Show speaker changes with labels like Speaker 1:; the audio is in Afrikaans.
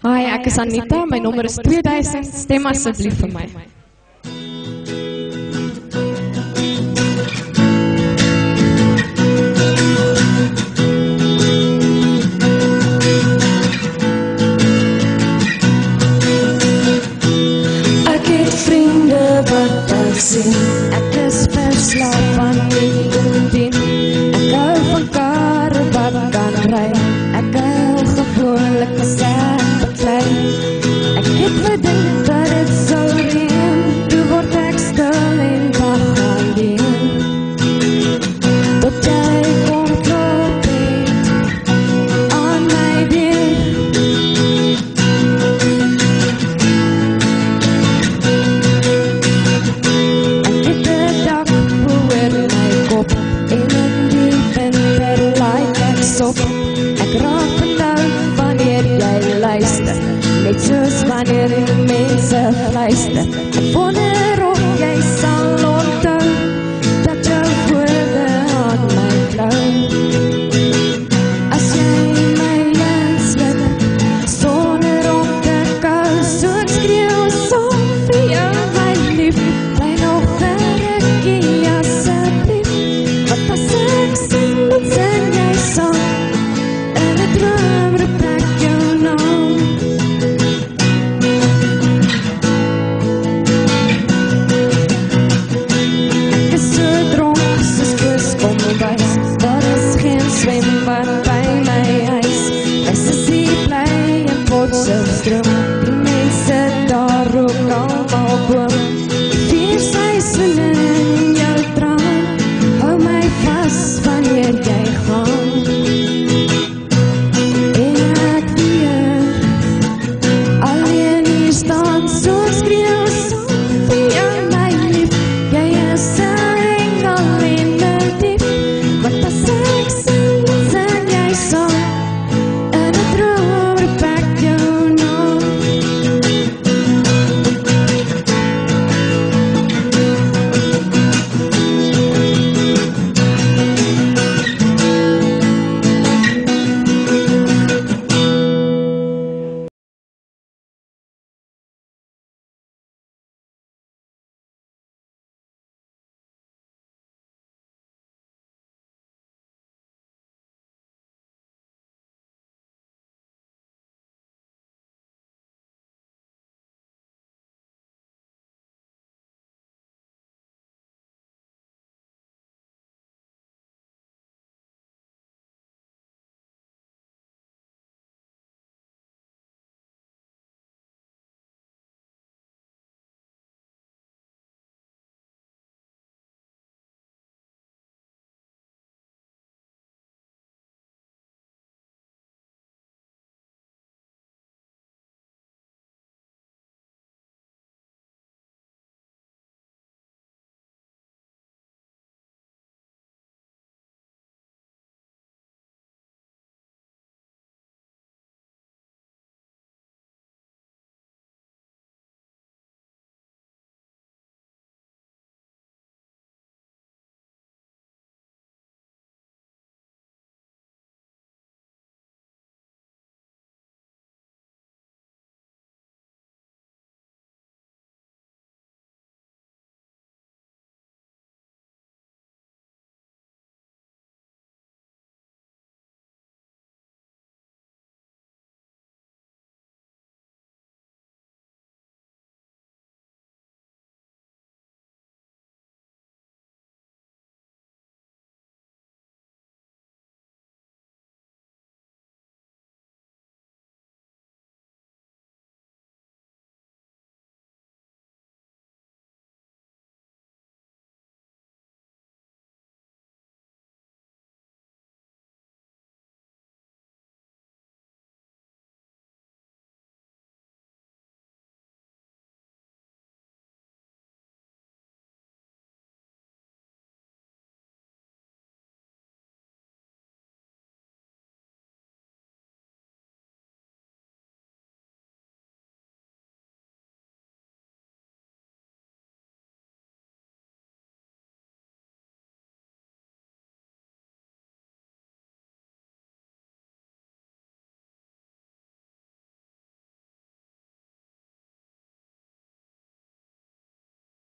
Speaker 1: Hi, ek is Anita, my nommer is 2000, stem asseblief vir my.
Speaker 2: Ek het vriende wat ek sien, ek is verslaaf van die ek hou van karre wat kan ry, ek hou gewoonlik gesêg beklei. Ek het gedink dat het sou reën, toe word ek stil en wag alleen. Tot jy kom klop het aan my deur. Ek het 'n dak oor my kop en in die winter lyk ek sop. Ek raak benauw wanneer jy luister, net soos wanneer die mense luister. Ek wonder of jy sal onthou dat jou woorde aan my klou. As jy my aanslip sonder om te kou, so ek skreeu saam vir jou my lief, bly nog 'n rukkie asseblief, want as ek sing dan sing jy saam. En ek droom roep ek jou naam. Ek is so dronk soos Koos Kommelbuis, daar is geen swembad by my huis. My sussie bly in Potchefstroom, die mense daar ook al